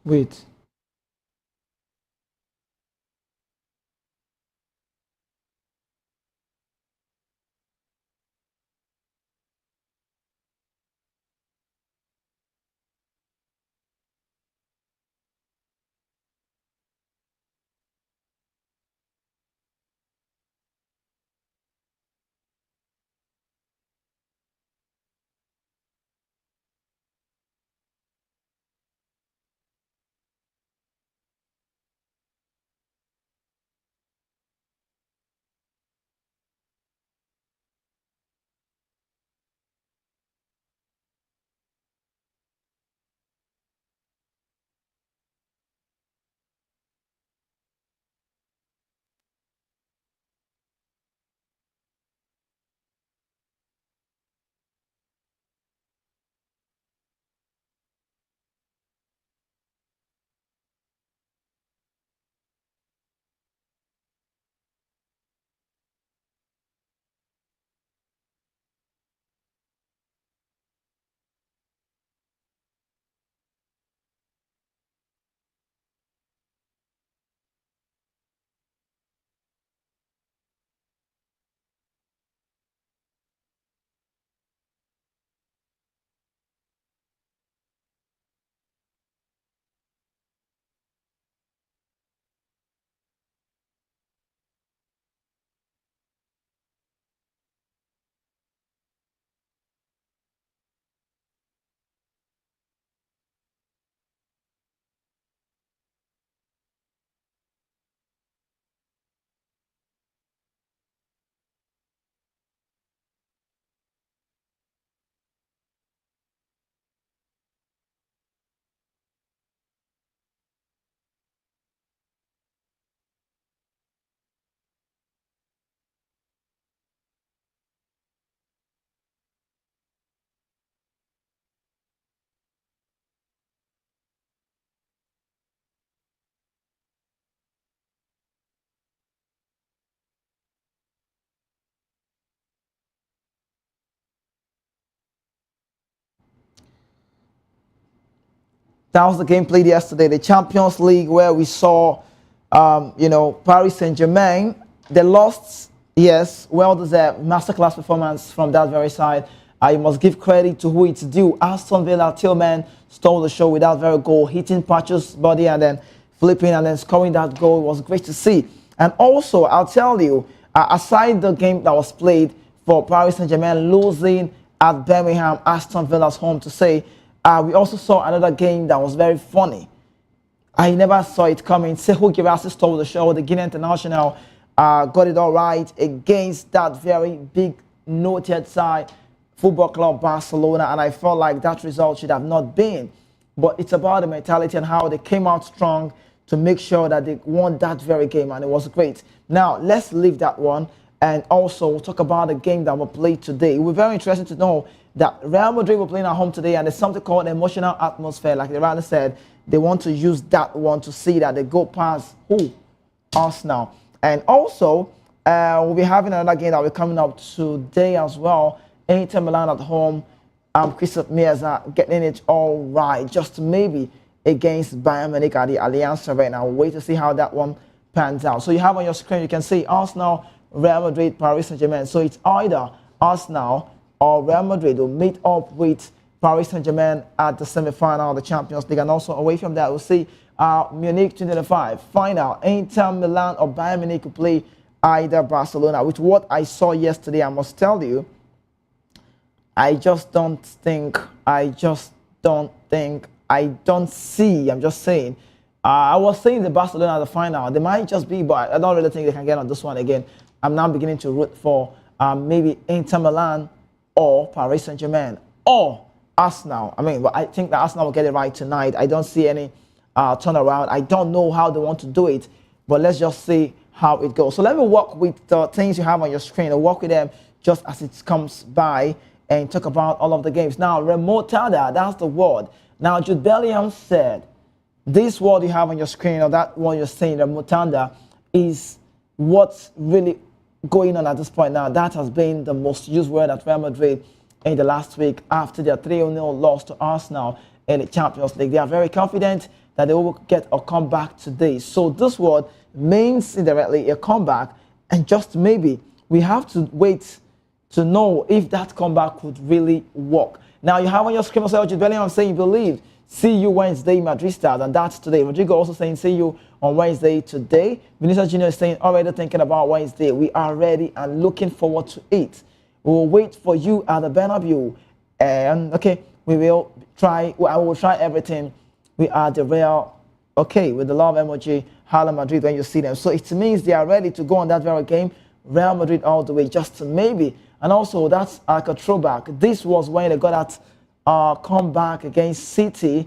Wait. That was the game played yesterday, the Champions League, where we saw, Paris Saint-Germain. They lost, yes, well deserved masterclass performance from that very side. I must give credit to who it's due. Aston Villa, Tillman stole the show with that very goal, hitting Pacho's body and then flipping and then scoring that goal. It was great to see. And also, I'll tell you, aside the game that was played for Paris Saint-Germain losing at Birmingham, Aston Villa's home to say, we also saw another game that was very funny. I never saw it coming. Sekou Girassi stole the show. The Guinea international got it all right against that very big noted side, Football Club Barcelona, and I felt like that result should have not been. But it's about the mentality and how they came out strong to make sure that they won that very game, and it was great. Now, let's leave that one, and also we'll talk about the game that we played today. It will be very interesting to know that Real Madrid were playing at home today, and there's something called emotional atmosphere. Like the rather said, they want to use that one to see that they go past who? Arsenal. And also, we'll be having another game that will be coming up today as well. Inter Milan at home. Christoph Mieza getting it all right, just maybe against Bayern Munich at the Allianz Arena. We'll wait to see how that one pans out. So you have on your screen, you can see Arsenal, Real Madrid, Paris Saint-Germain. So it's either Arsenal or Real Madrid will meet up with Paris Saint-Germain at the semi-final of the Champions League. And also away from that, we'll see Munich 2025 final. Inter Milan or Bayern Munich will play either Barcelona. With what I saw yesterday, I must tell you, I don't see, I'm just saying. I was saying the Barcelona at the final. They might just be, but I don't really think they can get on this one again. I'm now beginning to root for maybe Inter Milan or Paris Saint-Germain or Arsenal. But I think that Arsenal will get it right tonight. I don't see any turnaround. I don't know how they want to do it, but let's just see how it goes. So let me walk with the things you have on your screen. I'll walk with them just as it comes by and talk about all of the games. Now, remontada, that's the word. Now, Jude Bellingham said, this word you have on your screen, or that one you're saying, remontada, is what's really going on at this point now. That has been the most used word at Real Madrid in the last week after their 3-0 loss to Arsenal in the Champions League. They are very confident that they will get a comeback today. So this word means indirectly a comeback, and just maybe we have to wait to know if that comeback could really work. Now you have on your screen also Jude Bellingham saying he believed. See you Wednesday, Madrid stars, and that's today. Rodrigo also saying see you on Wednesday today. Vinicius Jr. is saying already thinking about Wednesday. We are ready and looking forward to it. We will wait for you at the Bernabeu. And okay, we will try. I will try everything. We are the real. Okay, with the love emoji, Hala Madrid when you see them. So it means they are ready to go on that very game. Real Madrid all the way, just maybe. And also, that's like a throwback. This was when they got that comeback against City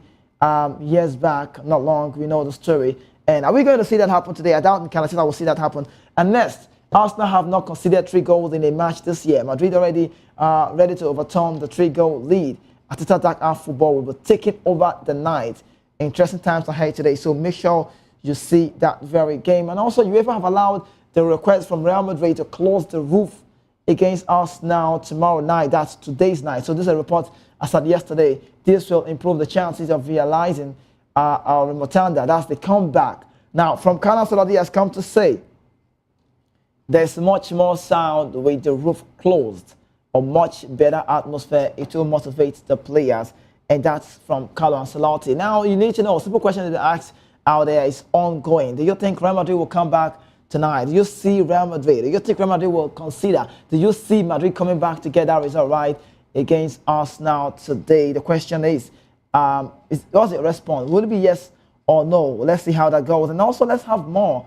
years back, not long. We know the story. And are we going to see that happen today? I doubt I will see that happen. And next, Arsenal have not conceded 3 goals in a match this year. Madrid already ready to overturn the 3-goal lead. Arteta attack our football will be taking over the night. Interesting times ahead today. So make sure you see that very game. And also, UEFA have allowed the request from Real Madrid to close the roof against Arsenal tomorrow night. That's today's night. So this is a report I said yesterday. This will improve the chances of realizing our remontada. That's the comeback. Now, from Carlos Soladi has come to say there's much more sound with the roof closed, a much better atmosphere. It will motivate the players. And that's from Carlo Ancelotti. Now, you need to know, a simple question that I asked out there is ongoing. Do you think Real Madrid will come back tonight? Do you see Real Madrid? Do you think Real Madrid will consider? Do you see Madrid coming back to get that result right against Arsenal today? The question is what's your response? Will it be yes or no? Let's see how that goes. And also, let's have more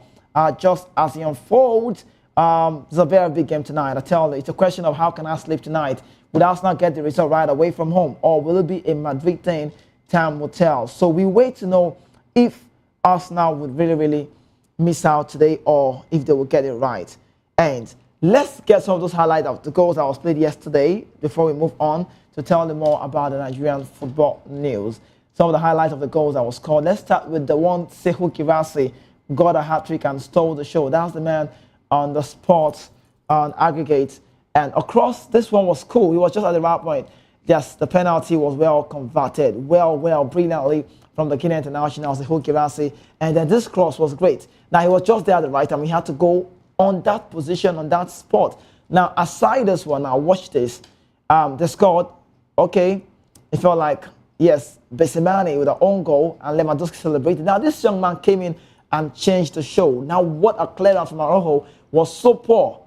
just as it unfolds. It's a very big game tonight. I tell you, it's a question of how can I sleep tonight? Will Arsenal get the result right away from home? Or will it be a Madrid thing? Time will tell. So we wait to know if Arsenal would really miss out today or if they will get it right. And let's get some of those highlights of the goals that was played yesterday before we move on to tell you more about the Nigerian football news. Some of the highlights of the goals that was scored. Let's start with the one Sekou Girassi got a hat-trick and stole the show. That's the man on the spot on aggregate. And across, this one was cool. He was just at the right point. Yes, the penalty was well converted. Brilliantly from the Guinea international, Sekou Girassi. And then this cross was great. Now, he was just there at the right time. He had to go on that position, on that spot. Now, aside this one, now watch this. They scored. Okay. It felt like, yes, Besimani with an own goal and Lewandowski celebrated. Now, this young man came in and changed the show. Now, what a clearance from Araujo was so poor.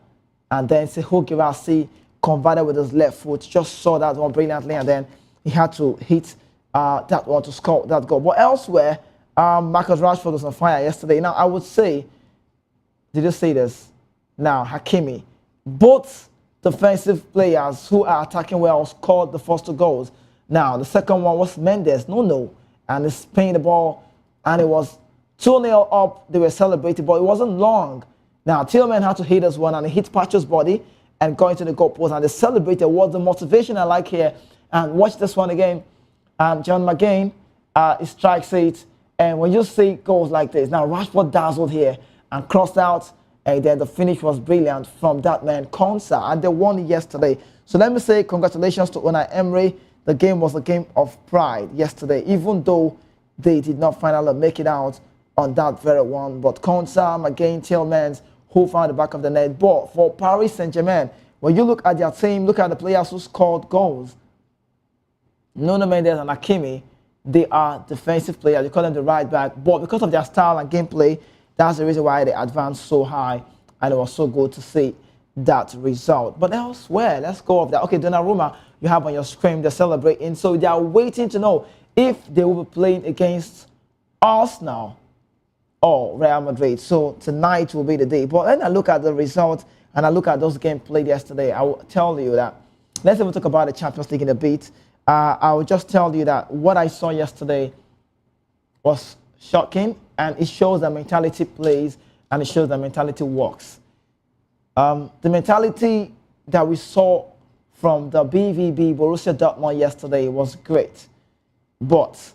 And then Sekou Girassi converted with his left foot. Just saw that one brilliantly. And then he had to hit that one to score that goal. But elsewhere, Marcus Rashford was on fire yesterday. Now, I would say, did you see this? Now, Hakimi. Both defensive players who are attacking well scored the first 2 goals. Now, the second one was Mendes. No. And he spinning the ball. And it was 2-0 up. They were celebrating, but it wasn't long. Now, Tillman had to hit this one, and he hit Pacho's body and go into the goal post. And they celebrated. What the motivation I like here. And watch this one again. John McGinn, he strikes it. And when you see goals like this, now Rashford dazzled here and crossed out. And then the finish was brilliant from that man, Konsa. And they won it yesterday. So let me say congratulations to Unai Emery. The game was a game of pride yesterday, even though they did not finally make it out on that very one. But Konsa, McGinn, Tillmans, who found the back of the net. But for Paris Saint-Germain, when you look at their team, look at the players who scored goals. Nuno Mendes and Hakimi, they are defensive players. You call them the right back. But because of their style and gameplay, that's the reason why they advanced so high. And it was so good to see that result. But elsewhere, let's go off that. Okay, Donnarumma, you have on your screen, they're celebrating. So they are waiting to know if they will be playing against Arsenal or Real Madrid. So tonight will be the day. But then I look at the result and I look at those games played yesterday. I will tell you that. Let's even talk about the Champions League in a bit. I will just tell you that what I saw yesterday was shocking, and it shows that mentality plays and it shows that mentality works. The mentality that we saw from the BVB Borussia Dortmund yesterday was great. But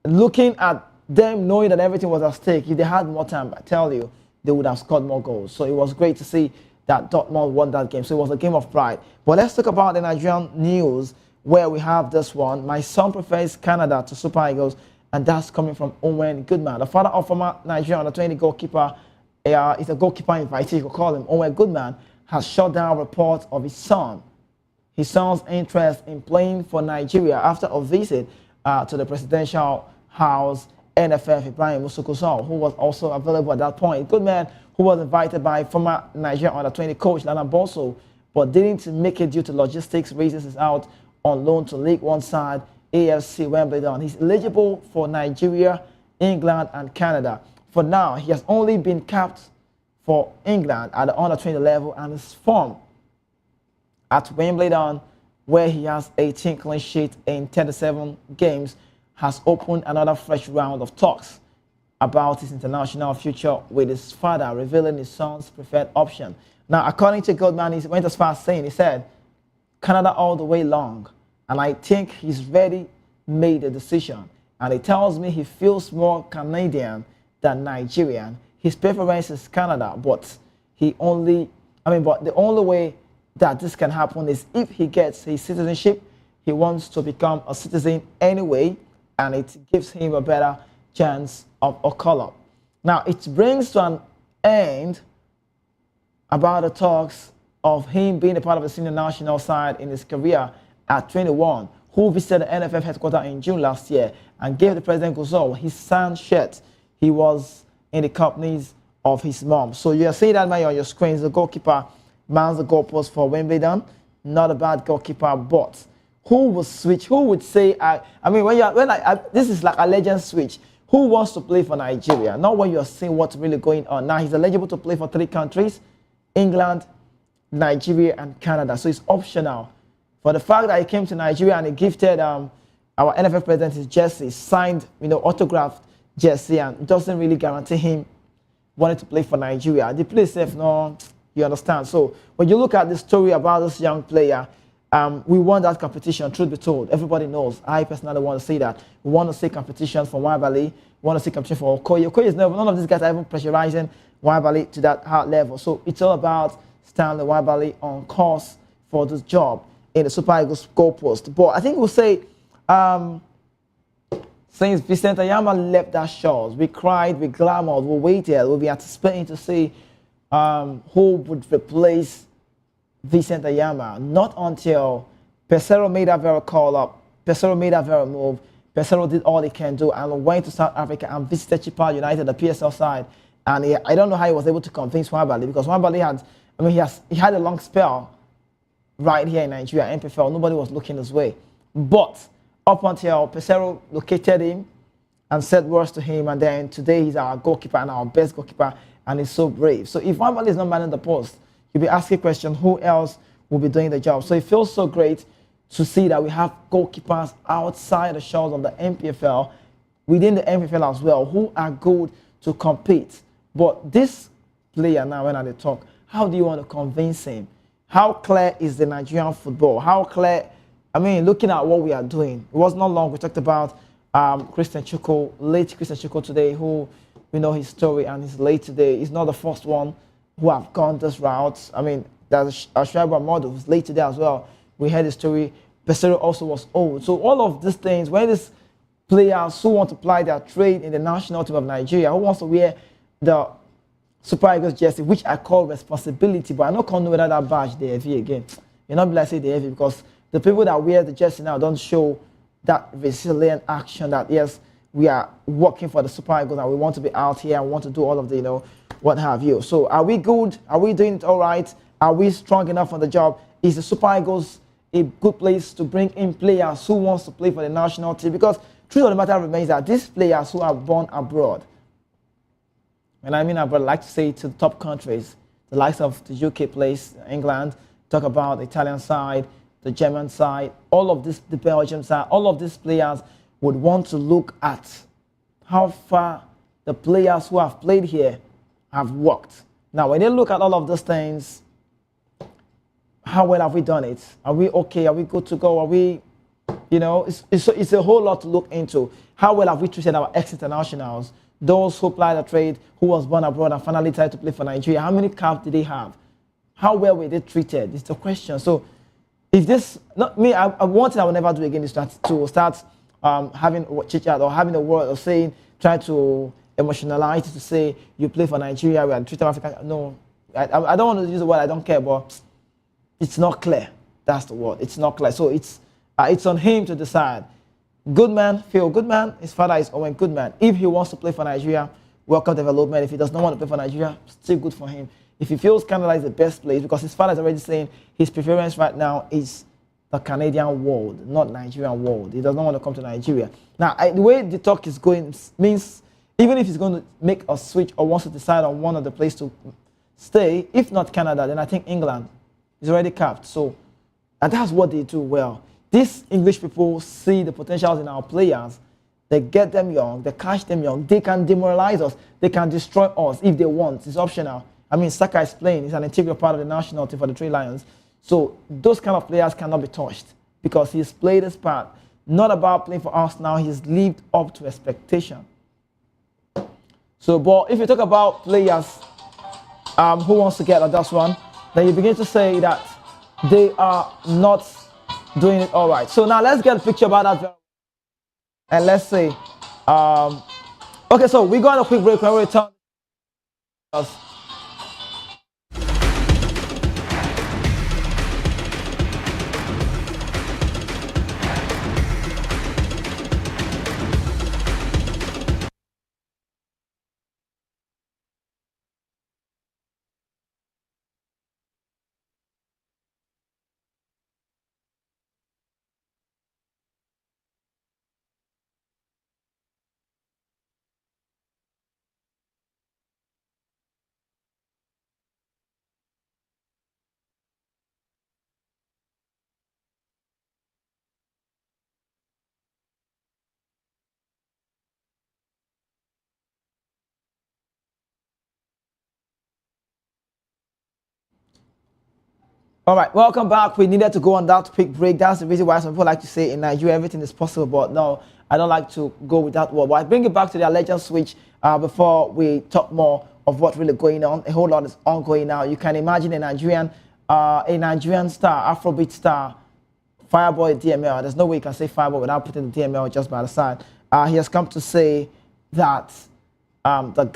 looking at them knowing that everything was at stake, if they had more time, I tell you, they would have scored more goals. So it was great to see that Dortmund won that game. So it was a game of pride. But let's talk about the Nigerian news, where we have this one. My son prefers Canada to Super Eagles and that's coming from Owen Goodman, the father of former Nigerian under-20 goalkeeper. He's a goalkeeper invitee, you could call him. Owen Goodman has shut down reports of his son's interest in playing for Nigeria after a visit to the presidential house. NFF Ibrahim Musukuso, who was also available at that point. Goodman, who was invited by former Nigerian under-20 coach Lana Bosso, but didn't make it due to logistics reasons, is out on loan to League One side AFC Wimbledon. He's eligible for Nigeria, England, and Canada. For now, he has only been capped for England at the under-20 level, and his form at Wimbledon, where he has 18 clean sheets in 37 games, has opened another fresh round of talks about his international future with his father, revealing his son's preferred option. Now, according to Goldman, he went as far as saying, he said, Canada all the way long, and I think he's ready, made a decision. And he tells me he feels more Canadian than Nigerian. His preference is Canada, but the only way that this can happen is if he gets his citizenship. He wants to become a citizen anyway, and it gives him a better chance of a call-up. Now, it brings to an end about the talks of him being a part of the senior national side in his career at 21, who visited the NFF headquarters in June last year and gave the President Guzol his son shirt. He was in the companies of his mom. So you're seeing that man on your screens, the goalkeeper mans the goalpost for Wimbledon. Not a bad goalkeeper, but who would switch? Who would say, this is like a legend switch. Who wants to play for Nigeria? Not when you're seeing what's really going on. Now he's eligible to play for 3 countries, England, Nigeria, and Canada. So it's optional. For the fact that he came to Nigeria and he gifted our NFF president his jersey, signed, autographed jersey, and it doesn't really guarantee him wanting to play for Nigeria. The play safe, no, you understand. So when you look at the story about this young player, we won that competition, truth be told. Everybody knows. I personally want to say that. We want to see competition for Wabali. We want to see competition for Okoye. Okoye is never, none of these guys are even pressurizing Wabali to that high level. So it's all about Stanley Wabali on course for this job in the Super Eagles goalpost. But I think we'll say, since Vincent Ayama left that shows, we cried, we glamored, we waited, we'll be anticipating to see who would replace Vincent Ayama. Not until Pesero made that very call up, Pesero made that very move, Pesero did all he can do and went to South Africa and visited Chippa United, the PSL side. And I don't know how he was able to convince Wabali, because Wabali had, he had a long spell right here in Nigeria, MPFL. Nobody was looking his way. But up until Pesero located him and said words to him, and then today he's our goalkeeper and our best goalkeeper, and he's so brave. So if Wabali is not manning the post, you'll be asking questions, who else will be doing the job? So it feels so great to see that we have goalkeepers outside the shores of the MPFL, within the MPFL as well, who are good to compete. But this player now, when I talk, how do you want to convince him? How clear is the Nigerian football? How clear, looking at what we are doing. It was not long, we talked about Christian Chukwu, late Christian Chukwu today, who we know his story, and he's late today. He's not the first one who have gone this route. There's a Fireboy model who's late today as well. We heard his story. Pesero also was old. So all of these things, when these players who want to apply their trade in the national team of Nigeria, who wants to wear the Super Eagles jersey, which I call responsibility, but I don't know whether that badge they heavy again. You're not be like say they heavy, because the people that wear the jersey now don't show that resilient action that, yes, we are working for the Super Eagles and we want to be out here and want to do all of the, what have you. So are we good? Are we doing it all right? Are we strong enough on the job? Is the Super Eagles a good place to bring in players who wants to play for the national team? Because truth of the matter remains that these players who are born abroad, and I would like to say to the top countries, the likes of the UK place, England, talk about the Italian side, the German side, all of this, the Belgian side, all of these players would want to look at how far the players who have played here have worked. Now, when they look at all of those things, how well have we done it? Are we okay? Are we good to go? Are we, it's a whole lot to look into. How well have we treated our ex-internationals, those who applied the trade, who was born abroad and finally tried to play for Nigeria? How many caps did they have? How well were they treated? It's the question. So if this, not me, one thing I will never do again is to start having a chit chat or having a word or saying, trying to emotionalize to say you play for Nigeria, we are treating Africa. No, I don't want to use the word I don't care, but it's not clear. That's the word. It's not clear. So it's on him to decide. Goodman, Phil Goodman, his father is Owen Goodman. If he wants to play for Nigeria, welcome development. If he does not want to play for Nigeria, still good for him. If he feels Canada is the best place, because his father is already saying his preference right now is the Canadian world, not Nigerian world. He does not want to come to Nigeria. Now, the way the talk is going means even if he's going to make a switch or wants to decide on one of the places to stay, if not Canada, then I think England is already capped. So, and that's what they do well. These English people see the potentials in our players. They get them young, they catch them young. They can demoralize us. They can destroy us if they want. It's optional. I mean, Saka is playing. He's an integral part of the national team for the Three Lions. So those kind of players cannot be touched because he's played his part. Not about playing for us now. He's lived up to expectation. So, but if you talk about players who wants to get at that one, then you begin to say that they are not doing it all right. So now let's get a picture about that. And let's say, okay, so we go on a quick break when we return. All right, welcome back. We needed to go on that quick break. That's the reason why some people like to say in Nigeria everything is possible, but no, I don't like to go with that word. But I bring it back to the legend switch before we talk more of what's really going on. A whole lot is ongoing now. You can imagine a Nigerian star, Afrobeat star, Fireboy DML. There's no way you can say Fireboy without putting the DML just by the side. He has come to say that the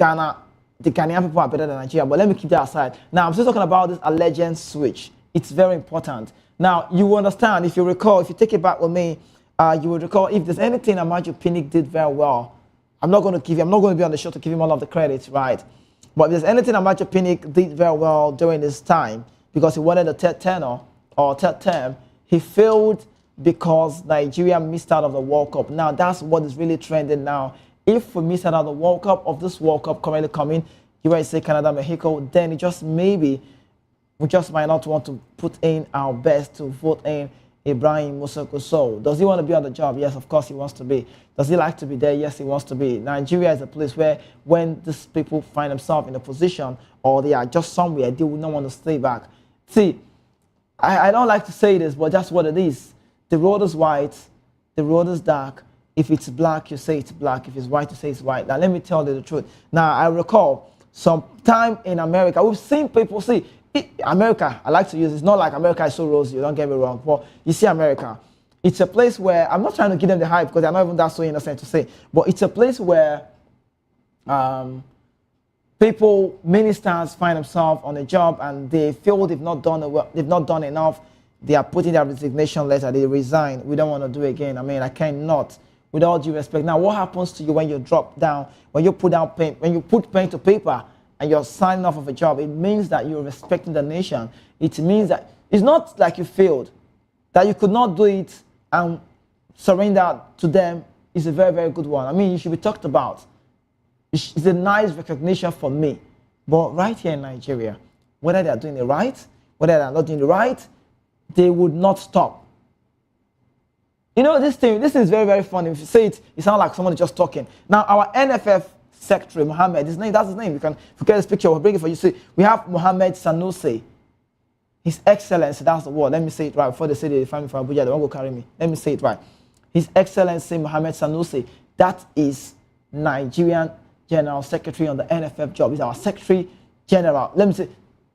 Ghanaian people are better than Nigeria, but let me keep that aside. Now, I'm still talking about this legend switch. It's very important. Now, you will understand, if you recall, if you take it back with me, you will recall if there's anything Amaju Pinnick did very well. I'm not going to be on the show to give him all of the credit, right? But if there's anything Amaju Pinnick did very well during this time, because he wanted a third tenor or third term, he failed because Nigeria missed out of the World Cup. Now, that's what is really trending now. If we miss out of the World Cup, of this World Cup currently coming, USA, Canada, Mexico, then it just maybe we just might not want to put in our best to vote in Ibrahim Musa Kosso. Does he want to be on the job? Yes, of course he wants to be. Does he like to be there? Yes, he wants to be. Nigeria is a place where when these people find themselves in a position or they are just somewhere, they will not want to stay back. See, I don't like to say this, but that's what it is. The road is white, the road is dark. If it's black, you say it's black. If it's white, you say it's white. Now, let me tell you the truth. Now, I recall some time in America, we've seen people see, America, I like to use, it's not like America is so rosy, don't get me wrong, but you see America, it's a place where, I'm not trying to give them the hype because they're not even that so innocent to say, but it's a place where people, ministers find themselves on a job and they feel they've not done enough, they are putting their resignation letter, they resign, we don't want to do it again. I mean, I cannot, with all due respect. Now, what happens to you when you drop down, when you put down pen, when you put pen to paper, and you're signing off of a job? It means that you're respecting the nation. It means that it's not like you failed, that you could not do it and surrender to them is a very, very good one. I mean, you should be talked about. It's a nice recognition for me. But right here in Nigeria, whether they are doing it right, whether they are not doing it right, they would not stop. You know, this is very, very funny. If you say it, it sounds like someone just talking. Now, our NFF Secretary Mohammed, that's his name. You can forget this picture. We'll bring it for you. See, we have Mohammed Sanusi. His Excellency, that's the word. Let me say it right before they say they find me for Abuja. They won't go carry me. Let me say it right. His Excellency Mohammed Sanusi. That is Nigerian General Secretary on the NFF job. He's our Secretary General. Let me say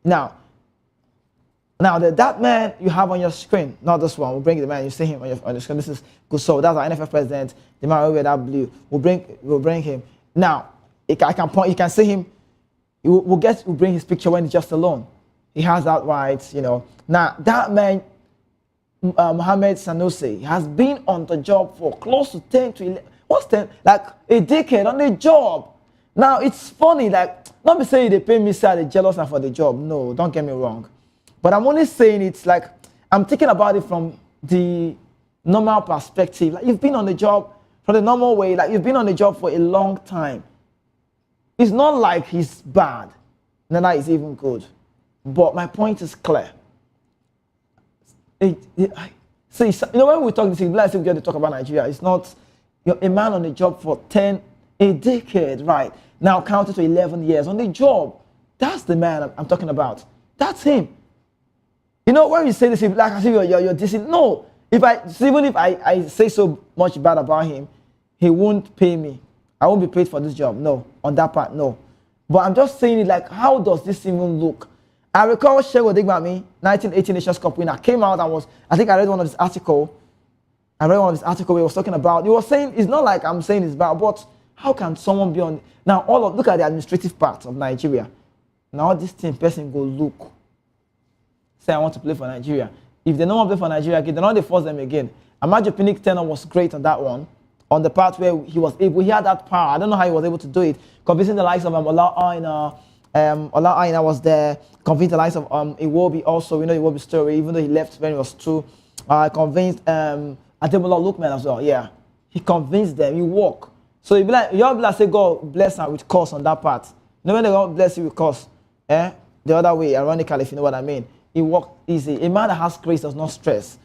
now. Now, that man you have on your screen, not this one, we'll bring the man, you see him on your screen. This is Gusau. That's our NFL president, the man over that blue. We'll bring him. Now, I can point, you can see him. We'll bring his picture when he's just alone. He has that right, you know. Now, that man, Mohammed Sanusi, has been on the job for close to 10 to 11, what's 10? Like a decade on the job. Now, it's funny, like, not be saying they pay me, say they're jealous for the job. No, don't get me wrong. But I'm only saying it's like, I'm thinking about it from the normal perspective. Like, you've been on the job from the normal way, like, you've been on the job for a long time. It's not like he's bad, neither is even good. But my point is clear. See, you know, when we talk this, let's say we get to talk about Nigeria, it's not, you're a man on the job for a decade, right? Now counted to 11 years on the job. That's the man I'm talking about. That's him. You know, when you say this, like I say you're dissing. No, even if I say so much bad about him, he won't pay me. I won't be paid for this job. No, on that part, no. But I'm just saying it like, how does this even look? I recall Shego Digbami, 1980 Nations Cup winner, came out and I think I read one of his articles. Where he was talking about, he was saying, it's not like I'm saying it's bad, but how can someone be on, now look at the administrative part of Nigeria. Now this team person go look, say I want to play for Nigeria. If they don't want to play for Nigeria again, they're not they force them again. Amaju Pinnick tenor was great on that one. On the part where he had that power. I don't know how he was able to do it. Convincing the likes of Ola Aina was there. Convinced the likes of Iwobi also. We know Iwobi's story, even though he left when it was true. Convinced Ademola Lookman as well. Yeah. He convinced them. He walk. So you be like, say God bless her with curse on that part. You know when they God bless you with curse, the other way, ironically, if you know what I mean. He walked easy. A man that has grace does not stress.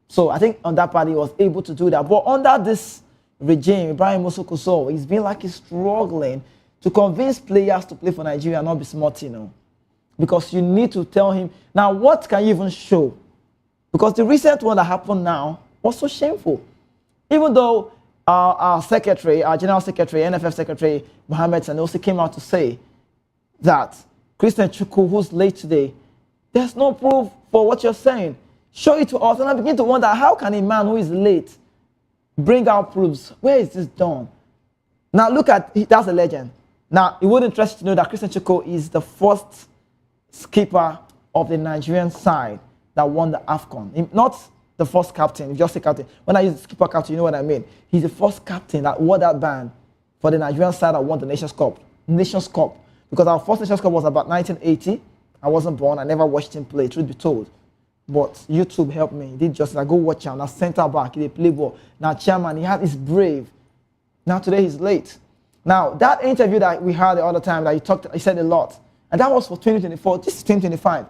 So I think on that part he was able to do that. But under this regime, Ibrahim Musukuso, he's been like he's struggling to convince players to play for Nigeria and not be smart, you know. Because you need to tell him, now what can you even show? Because the recent one that happened now was so shameful. Even though our general secretary, NFF secretary, Mohammed Sanusi came out to say that Christian Chukwu, who's late today, there's no proof for what you're saying. Show it to us. And I begin to wonder, how can a man who is late bring out proofs? Where is this done? Now look at, that's a legend. Now, it would interest you to know that Christian Chukwu is the first skipper of the Nigerian side that won the AFCON. Not the first captain, just a captain. When I use skipper captain, you know what I mean. He's the first captain that wore that band for the Nigerian side that won the Nations Cup. Because our first Nations Cup was about 1980. I wasn't born. I never watched him play, truth be told. But YouTube helped me. He did just like go watch him. Now center back, he play ball. Now chairman, he's brave. Now today he's late. Now that interview that we had the other time that he said a lot. And that was for 2024. This is 2025.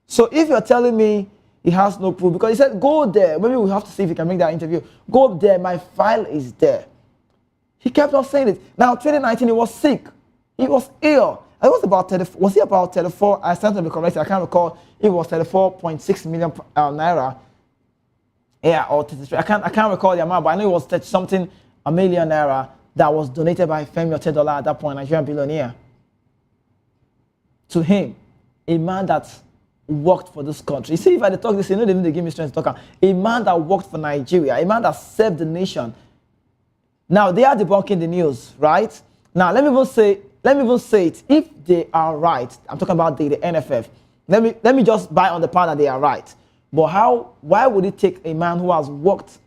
So if you're telling me he has no proof, because he said go there. Maybe we have to see if he can make that interview. Go up there, my file is there. He kept on saying it. Now 2019 he was sick. He was ill. It was about 34, was he about 34? I stand to be corrected. I can't recall. It was 34.6 million naira. Yeah, or 33. I can't recall the amount, but I know it was 30 something a million naira that was donated by Femi Otedola at that point, Nigerian billionaire. To him, a man that worked for this country. You see, if I talk this, you know, they give me strength to talk. A man that worked for Nigeria, a man that served the nation. Now they are debunking the news, right? Now let me even say it. If they are right, I'm talking about the NFF. Let me just buy on the part that they are right. But why would it take a man who has worked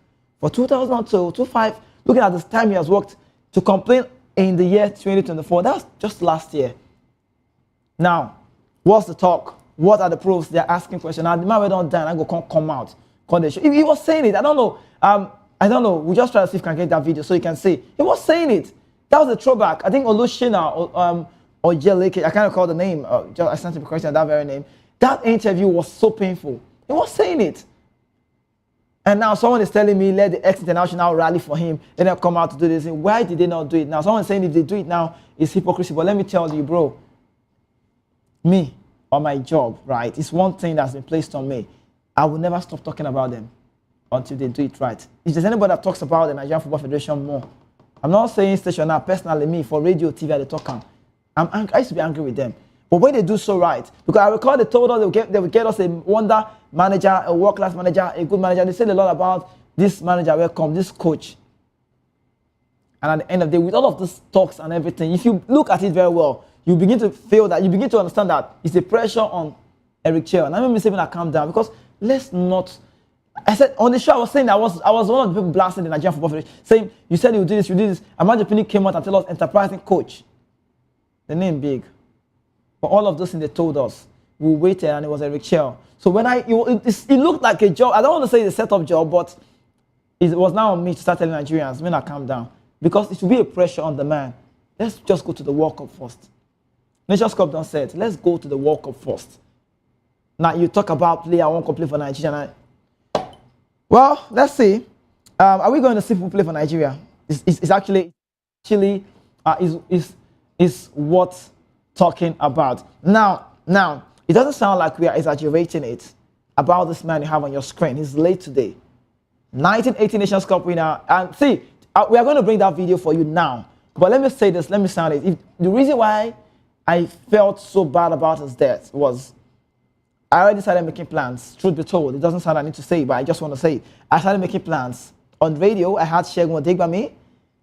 for 2002, 2005, looking at this time he has worked, to complain in the year 2024? That's just last year. Now, what's the talk? What are the proofs? They're asking questions. Now, the man we don't die, I go come out. He was saying it. I don't know. We just try to see if we can get that video so you can see. He was saying it. That was a throwback. I think Olushina or Jeleke, I can't recall the name. I sent him a question, that very name. That interview was so painful. He was saying it. And now someone is telling me, let the ex-international rally for him. Then they'll come out to do this. Why did they not do it now? Someone is saying if they do it now, it's hypocrisy. But let me tell you, bro, me or my job, right, it's one thing that's been placed on me. I will never stop talking about them until they do it right. If there's anybody that talks about the Nigerian Football Federation more, I'm not saying stationer, personally, me, for radio, TV, they talk on. I used to be angry with them. But But when they do so right, because I recall they told us they would get us a wonder manager, a world-class manager, a good manager. They said a lot about this manager, welcome, this coach. And at the end of the day, with all of these talks and everything, if you look at it very well, you begin to feel that, you begin to understand that it's a pressure on Eric Chell. And I remember saying I calm down, because let's not. I said on the show, I was saying I was one of the people blasting the Nigerian Football Federation, saying you said you do this, you do this. Amaju Pinnick came out and told us enterprising coach. The name big. But all of those things they told us, we waited and it was Eric Chell. So when it looked like a job. I don't want to say it's a set-up job, but it was now on me to start telling Nigerians, when I calm down. Because it will be a pressure on the man. Let's just go to the World Cup first. Nations Cup done said, let's go to the World Cup first. Now you talk about player, I won't play for Nigeria. Well, let's see. Are we going to see people play for Nigeria? It's actually is worth talking about. Now, it doesn't sound like we are exaggerating it about this man you have on your screen. He's late today. 1980 Nations Cup winner. And see, we are going to bring that video for you now. But let me say this, let me sound it. The reason why I felt so bad about his death was I already started making plans. Truth be told, it doesn't sound I need to say it, but I just want to say it. I started making plans. On radio, I had Segun Odegbami.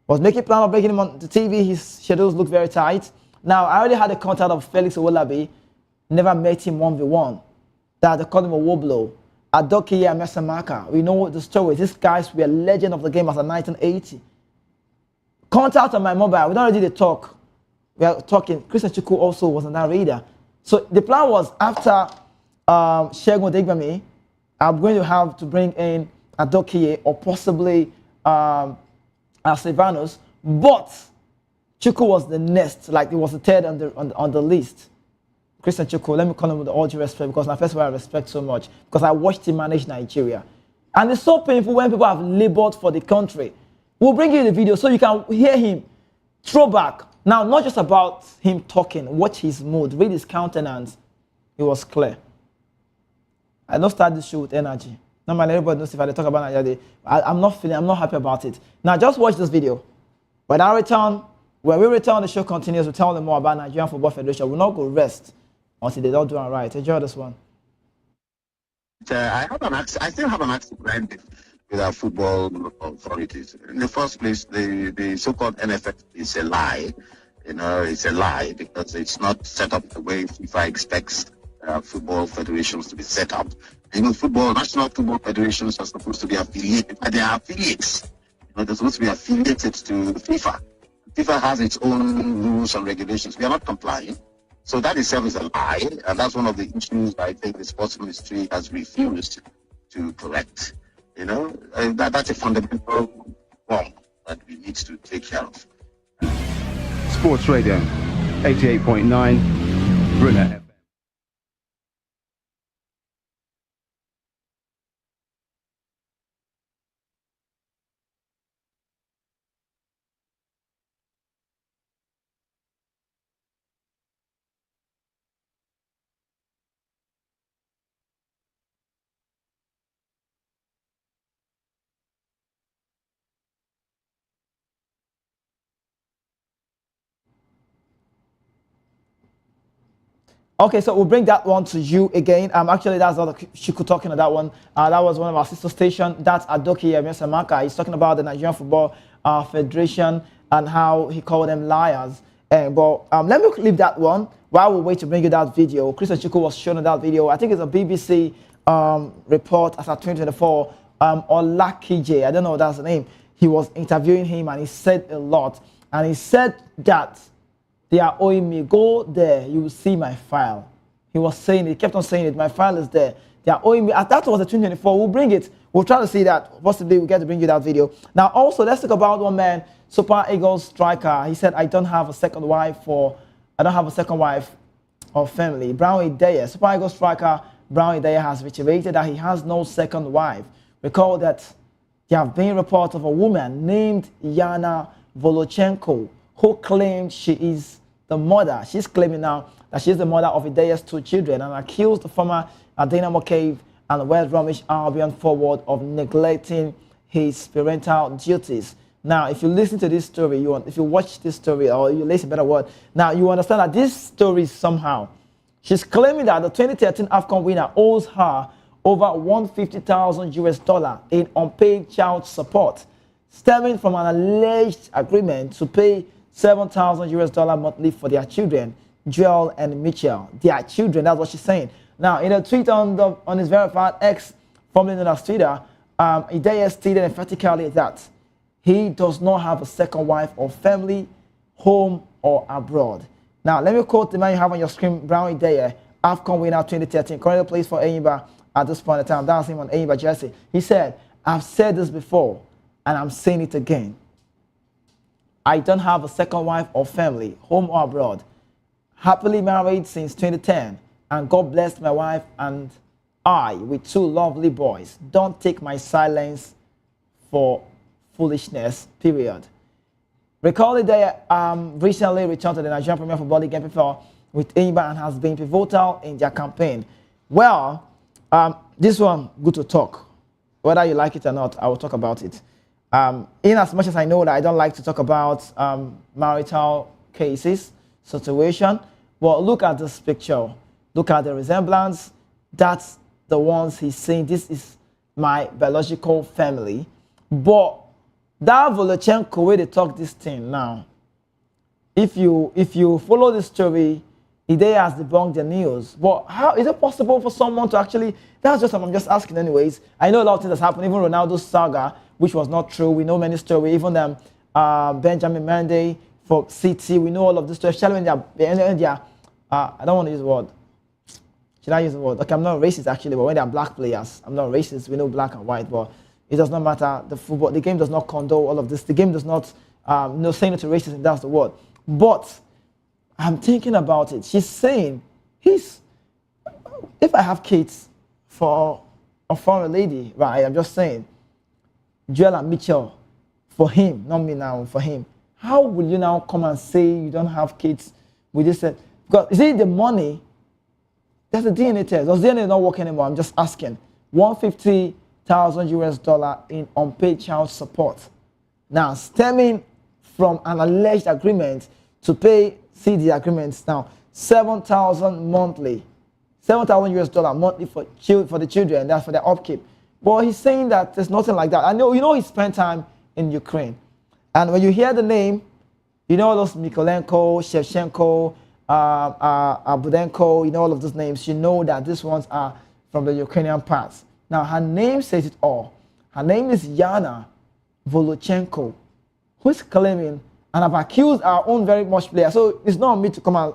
Was making plans of bringing him on the TV. His schedules look very tight. Now, I already had a contact of Felix Owolabi. Never met him 1v1. That they called him a Woblo. Adokiye Amesamaka. We know the story. These guys were legend of the game as a 1980. Contact on my mobile. We don't already talk. We are talking. Christian Chukwu also was on that radar. So the plan was after Segun Odegbami, I'm going to have to bring in Adokiye or possibly Silvanus, but Chukwu was the next, like it was the third on the list. Christian Chukwu, let me call him with all due respect, because my first of all I respect so much, because I watched him manage Nigeria. And it's so painful when people have labored for the country. We'll bring you the video so you can hear him. Throwback. Now, not just about him talking, watch his mood, read his countenance. It was clear. I don't start this show with energy. Normally, everybody knows if I talk about Nigeria, I'm not happy about it. Now, just watch this video. When we return, the show continues. We'll tell them more about Nigerian Football Federation. We'll not go rest until they don't do it right. Enjoy this one. I still have an active brand with our football authorities. In the first place, the so-called NFF is a lie. You know, it's a lie because it's not set up the way FIFA expects football federations to be set up. Even national football federations are supposed to be affiliated, but they are affiliates. You know, they're supposed to be affiliated to FIFA. FIFA has its own rules and regulations. We are not complying. So that itself is a lie, and that's one of the issues I think the sports ministry has refused to correct. You know, that's a fundamental wrong that we need to take care of. Sports Radio, 88.9, Brunette. Okay, so we'll bring that one to you again. Actually, that's not Chukwu talking on that one. That was one of our sister stations. That's Adokiye Amesamaka. He's talking about the Nigerian Football Federation and how he called them liars. But let me leave that one while we wait to bring you that video. Christian Chukwu was shown in that video. I think it's a BBC report as of 2024. Olakije, I don't know what that's the name. He was interviewing him and he said a lot. And he said that they are owing me. Go there, you will see my file. He was saying it, he kept on saying it, my file is there. They are owing me. That was the 2024. We'll bring it. We'll try to see that. Possibly we'll get to bring you that video. Now, also, let's talk about one man, Super Eagles striker. He said, I don't have a second wife or family. Brown Ideye, Super Eagles striker Brown Ideye has reiterated that he has no second wife. Recall that there have been reports of a woman named Yana Volochenko who claimed she is the mother. She's claiming now that she's the mother of Ideye's 2 children and accused the former Dynamo Cave and West Bromwich Albion forward of neglecting his parental duties. Now, if you listen to this story, if you watch this story, or you listen better word, now you understand that this story somehow She's claiming that the 2013 AFCON winner owes her over $150,000 in unpaid child support, stemming from an alleged agreement to pay $7,000 monthly for their children, Joel and Mitchell. Their children, that's what she's saying. Now, in a tweet on his verified X, formerly known as Twitter, Ideye stated emphatically that he does not have a second wife or family, home or abroad. Now, let me quote the man you have on your screen, Brown Ideye, AFCON winner 2013, currently plays for Enyimba at this point in time. That's him on Enyimba jersey. He said, I've said this before, and I'm saying it again. I don't have a second wife or family, home or abroad. Happily married since 2010, and God blessed my wife and I with 2 lovely boys. Don't take my silence for foolishness, period. Recall that they recently returned to the Nigerian Premier Football League MPFL with Enyimba and has been pivotal in their campaign. Well, this one, good to talk. Whether you like it or not, I will talk about it. In as much as I know that I don't like to talk about marital cases, situation, well, look at this picture. Look at the resemblance. That's the ones he's saying, this is my biological family. But that Volochenko, where they talk this thing now, if you follow this story, Ideye has debunked the news. But how is it possible for someone to actually, that's just what I'm just asking anyways. I know a lot of things that's happened, even Ronaldo's saga, which was not true. We know many stories, even Benjamin Mendy for City, we know all of this story, especially when they're I don't want to use the word. Should I use the word? Okay, I'm not racist actually, but when they're black players, I'm not racist. We know black and white, but it does not matter. The game does not condone all of this. The game does not, say no to racism, that's the word. But I'm thinking about it. She's saying, if I have kids for a foreign lady, right, I'm just saying, Joel and Mitchell, for him, not me now, for him, how will you now come and say you don't have kids with this? Because, is it the money? That's the DNA test. Does DNA not work anymore? I'm just asking. $150,000 in unpaid child support. Now, stemming from an alleged agreement to pay, see the agreements now, $7,000 monthly, $7,000 monthly for the children, that's for their upkeep. But he's saying that there's nothing like that. I know, he spent time in Ukraine. And when you hear the name, you know those Mikolenko, Shevchenko, Budenko, all of those names, you know that these ones are from the Ukrainian parts. Now, her name says it all. Her name is Yana Volochenko, who is claiming and have accused our own very much player. So it's not me to come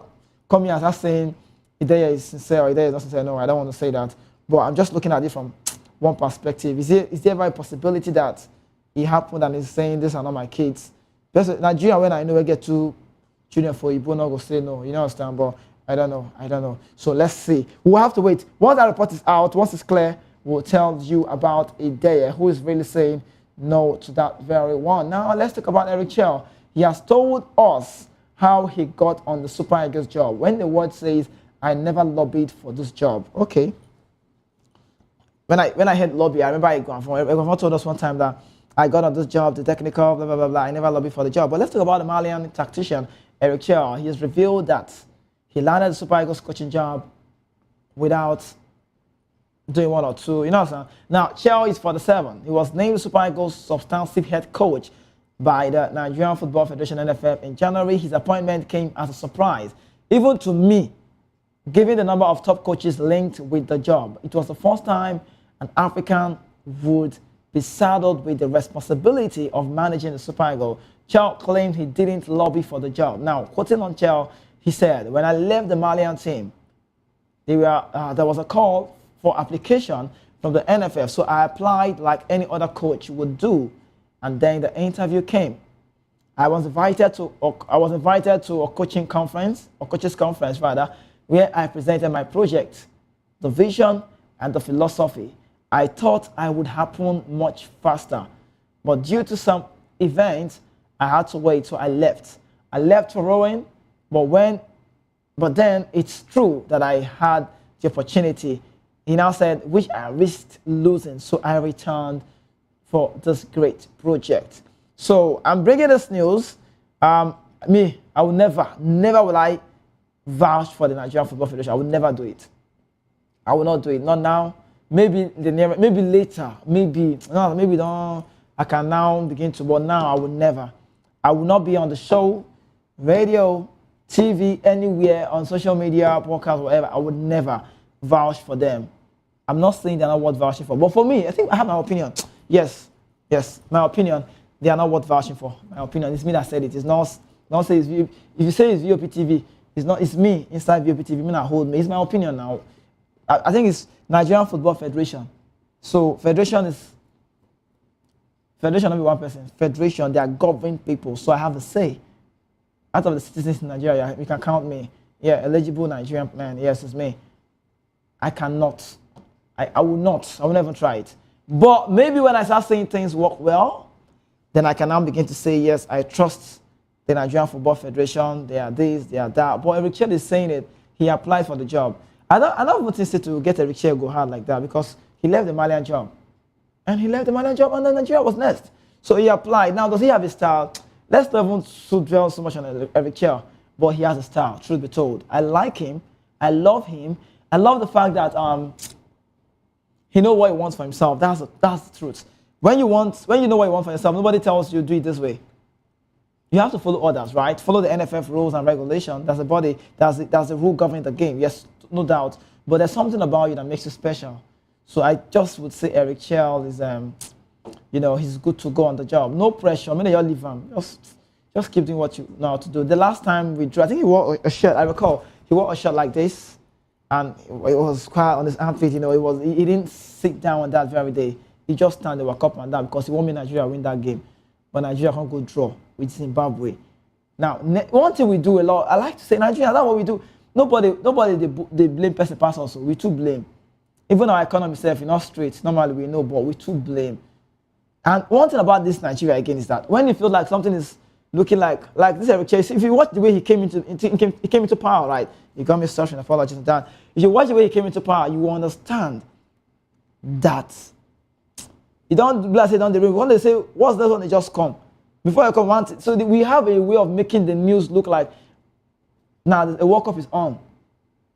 here and start saying Ideye is sincere or Ideye is not sincere. No, I don't want to say that. But I'm just looking at it from one perspective. Is there ever a possibility that it happened and he's saying these are not my kids? Because Nigeria, when I know I get 2 children for Igbo, not go say no. You understand? But I don't know. So let's see. We'll have to wait. Once that report is out, once it's clear, we'll tell you about Ideye, who is really saying no to that very one. Now let's talk about Eric Chell. He has told us how he got on the Super Eagles job. When the word says, I never lobbied for this job. Okay. When I heard lobby, I remember Eguanfon told us one time that I got on this job, the technical, blah, blah, blah, blah. I never lobbied for the job. But let's talk about the Malian tactician, Eric Chell. He has revealed that he landed the Super Eagles coaching job without doing 1 or 2. You know what I'm saying? Now, Chell is 47. He was named the Super Eagles substantive head coach by the Nigerian Football Federation, NFF, in January. His appointment came as a surprise, even to me, given the number of top coaches linked with the job. It was the first time an African would be saddled with the responsibility of managing the Super Eagles. Chell claimed he didn't lobby for the job. Now, quoting on Chell, he said, when I left the Malian team, there was a call for application from the NFF, so I applied like any other coach would do, and then the interview came. I was invited to a coaching conference, or coaches conference rather, where I presented my project, the vision, and the philosophy. I thought I would happen much faster, but due to some events, I had to wait, so I left. I left for rowing, but then it's true that I had the opportunity. He now said, which I risked losing, so I returned for this great project. So I'm bringing this news. I will never will I vouch for the Nigerian Football Federation. I would never do it. I will not do it. Not now. Maybe maybe later. Maybe no. Maybe don't. I can now begin to. But now I will never. I will not be on the show, radio, TV, anywhere, on social media, podcast, whatever. I would never vouch for them. I'm not saying they're not worth vouching for. But for me, I think I have my opinion. Yes, my opinion. They are not worth vouching for. My opinion. It's me that said it. It's not. Don't say it's if you say it's VOP TV, it's not. It's me inside VOP TV. Me not hold me. It's my opinion now. I think it's Nigerian Football Federation. So federation not be one person. Federation, they are governing people. So I have a say. Out of the citizens in Nigeria, you can count me. Yeah, eligible Nigerian man. Yes, it's me. I cannot. I will not. I will never try it. But maybe when I start saying things work well, then I can now begin to say, yes, I trust the Nigerian Football Federation. They are this, they are that. But Eric Chell is saying it. He applied for the job. I don't want to to get Eric Chell go hard like that because he left the Malian job. And he left the Malian job and then Nigeria was next. So he applied. Now, does he have a style? Let's not even dwell so much on Eric Chell. But he has a style, truth be told. I like him. I love him. I love the fact that he knows what he wants for himself. That's the truth. When you know what you want for yourself, nobody tells you do it this way. You have to follow orders, right? Follow the NFF rules and regulations. That's the body, that's the rule governing the game. Yes, no doubt. But there's something about you that makes you special. So I just would say Eric Chell is, he's good to go on the job. No pressure. I mean, you leave him. Just keep doing what you know how to do. The last time we drew, I think he wore a shirt. I recall he wore a shirt like this, and it was quite on his armpit. He didn't sit down on that very day. He just stand there, walk up and down because he wanted Nigeria to win that game. But Nigeria can't go draw with Zimbabwe. Now, one thing we do a lot, I like to say, Nigeria, that's what we do. Nobody they blame person pass also. We too blame. Even our economy itself, not straight. Normally we know, but we too blame. And one thing about this Nigeria again is that when you feel like something is looking like this Eric Chell, if you watch the way he came into power, right? He got me such an apology and that. If you watch the way he came into power, you will understand that you don't say down the road. When they say, what's that when they just come? Before you come, so we have a way of making the news look like now the World Cup is on.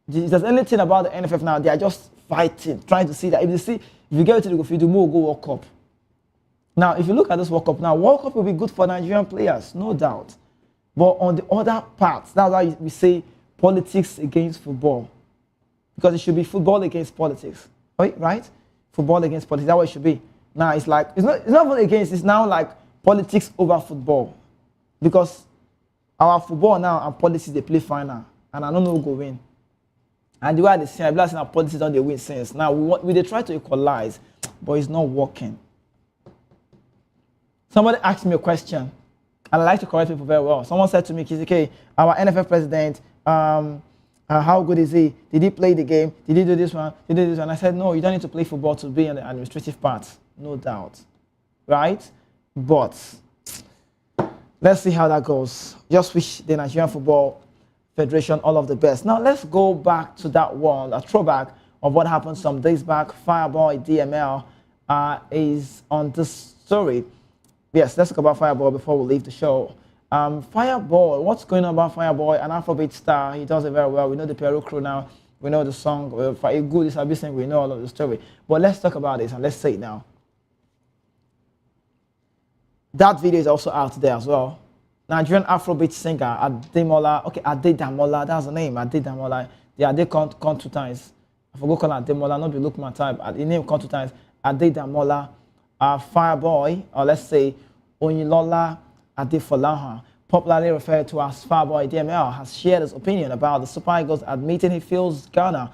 If there's anything about the NFF now, they are just fighting, trying to see that if you get to the field, more go World Cup. Now, if you look at this World Cup now, World Cup will be good for Nigerian players, no doubt. But on the other parts, that's why we say politics against football. Because it should be football against politics. Right? Football against politics, that's what it should be. Now it's like, it's not even against, it's now like politics over football. Because our football now and politics, they play final. And I don't know who will win. And the way they say, I'm saying politics don't they win since. Now they try to equalize, but it's not working. Somebody asked me a question, and I like to correct people very well. Someone said to me, Kizike, our NFF president, how good is he? Did he play the game? Did he do this one? Did he do this one? I said, no, you don't need to play football to be in the administrative part. No doubt. Right? But let's see how that goes. Just wish the Nigerian Football Federation all of the best. Now, let's go back to that one, a throwback of what happened some days back. Fireboy DML is on this story. Yes, let's talk about Fireboy before we leave the show. Fireboy, what's going on about Fireboy? An Afrobeat star, he does it very well. We know the Peru crew now. We know the song. For a good establishment, we know all of the story. But let's talk about this and let's say it now. That video is also out there as well. Nigerian Afrobeat singer Adedamola, that's the name, Adedamola. The Ade come 2 times. I forgot call Ademola, not be look my type. The name come 2 times. Adedamola, Fireboy, or let's say Oyinlola Adefolahan, popularly referred to as Fireboy DML, has shared his opinion about the Super Eagles, admitting he feels Ghana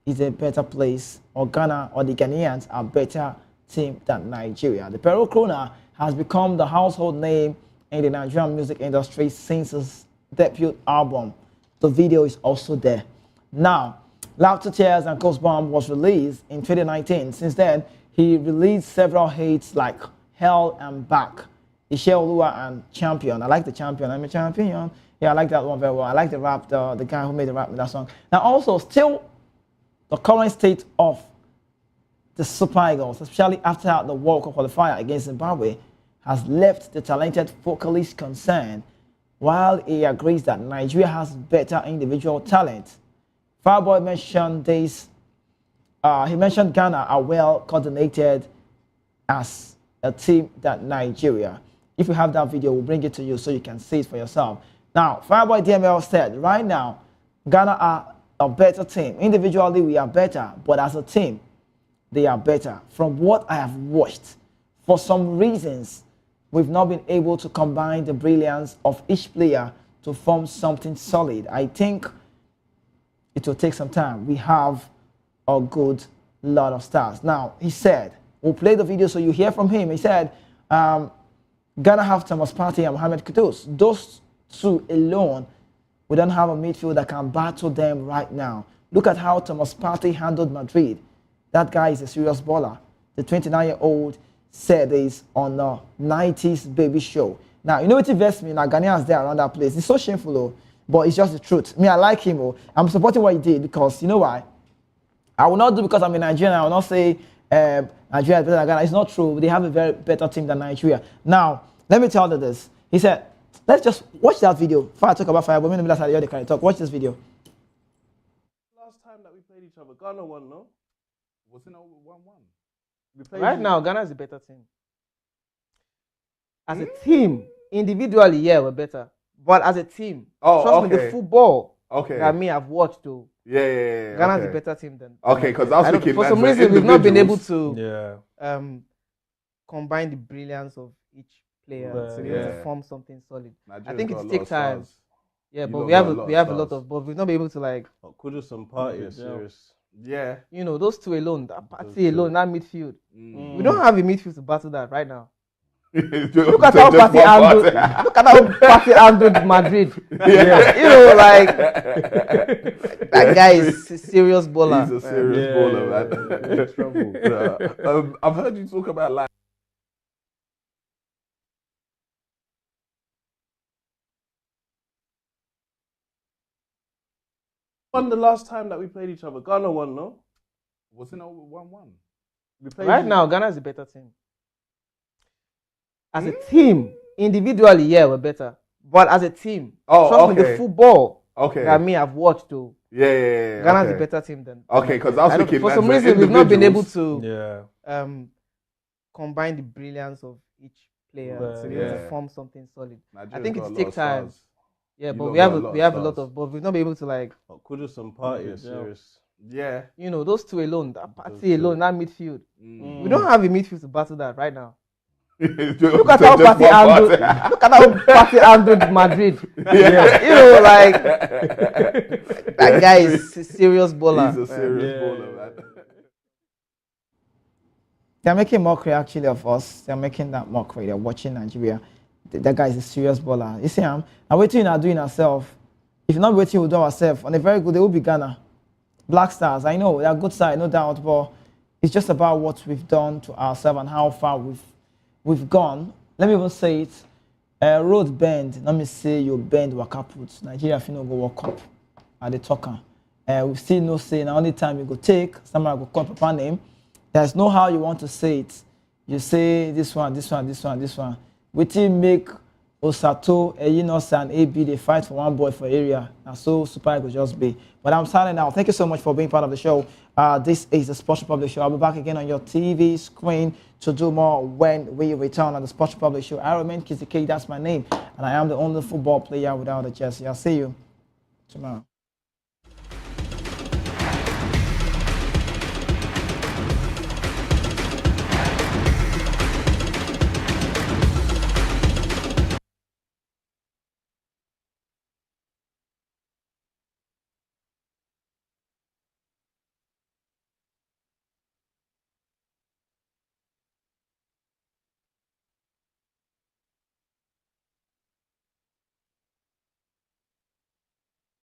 is a better place, or Ghana or the Ghanaians are better team than Nigeria. The Peru crooner has become the household name in the Nigerian music industry since his debut album. The video is also there. Now, Laughter, Tears and Ghost Bomb was released in 2019. Since then, he released several hits like Hell and Back, Ishe Olua and Champion. I like the Champion, I'm a champion. Yeah, I like that one very well. I like the rap, the guy who made the rap in that song. Now also, still the current state of the Super Eagles, especially after the World Cup qualifier against Zimbabwe, has left the talented vocalist concerned while he agrees that Nigeria has better individual talent. Fireboy mentioned this. He mentioned Ghana are well coordinated as a team than Nigeria. If you have that video, we'll bring it to you so you can see it for yourself. Now, Fireboy DML said, right now, Ghana are a better team. Individually, we are better, but as a team, they are better. From what I have watched, for some reasons, we've not been able to combine the brilliance of each player to form something solid. I think it will take some time. We have a good lot of stars. Now, he said, we'll play the video so you hear from him. He said, Ghana have Thomas Partey and Mohamed Kudus. Those two alone, we don't have a midfield that can battle them right now. Look at how Thomas Partey handled Madrid. That guy is a serious baller. The 29-year-old said this on the 90s baby show. Now, you know what invests me? Now, Ghanaians there around that place. It's so shameful, though, but it's just the truth. Me, I like him. Oh. I'm supporting what he did because, you know why? I will not do because I'm a Nigerian. I will not say Nigeria is better than Ghana. It's not true. They have a very better team than Nigeria. Now, let me tell you this. He said, let's just watch that video. Before I talk about Fireboy, maybe that's how they can talk. Watch this video. Last time that we played each other, Ghana won, no? Wasn't it 1-1? Right now, Ghana is a better team. As a team, individually, yeah, we're better. But as a team, trust me, the football that me I've watched, too. Yeah. Ghana is a better team than. Okay, because I was thinking for some reason we've not been able to combine the brilliance of each player to be able to form something solid. I think it takes time. Yeah, but we have a lot of, but we've not been able to like. Kudus and Partey are serious. Yeah. You know, those two alone, that Partey alone, that midfield. We don't have a midfield to battle that right now. Look at how Partey handled Madrid. Yeah. You know, like that guy is a serious baller. He's a serious baller, man. I've heard you talk about like. When the last time that we played each other, Ghana won, no? Wasn't it 1-1? Right now, Ghana is a better team. As a team, individually, yeah, we're better. But as a team, trust me, the football that me I've watched, too. Yeah. Ghana is a better team than. Okay, because I was thinking for some reason we've not been able to combine the brilliance of each player to be able to form something solid. I think it takes time. Yeah, but we have a lot of, but we've not been able to like. Kudus and Partey are serious. Yeah. You know, those two alone, that Partey alone, that midfield. We don't have a midfield to battle that right now. Look at how Partey handled Madrid. Yeah. You know, like that guy is a serious baller. He's a serious baller, man. They're making mockery actually of us. They're making that mockery. They're watching Nigeria. That guy is a serious baller. You see him? And waiting are doing ourselves. If you're not waiting, we'll do ourselves. On a very good, they will be Ghana. Black Stars, I know, they're good side, no doubt, but it's just about what we've done to ourselves and how far we've gone. Let me even say it. Road bend. Let me say you bend Wakaput. Nigeria finna go walk up at the talker. We still no say. The only time you go take, someone go call Papa name. There's no how you want to say it. You say this one. We still make Osato, Eyinos, and AB, they fight for one boy for area. And so Super Eagles just be. But I'm signing now. Thank you so much for being part of the show. This is the Sports Republic Show. I'll be back again on your TV screen to do more when we return on the Sports Republic Show. I remain Kizzy K, that's my name. And I am the only football player without a jersey. I'll see you tomorrow.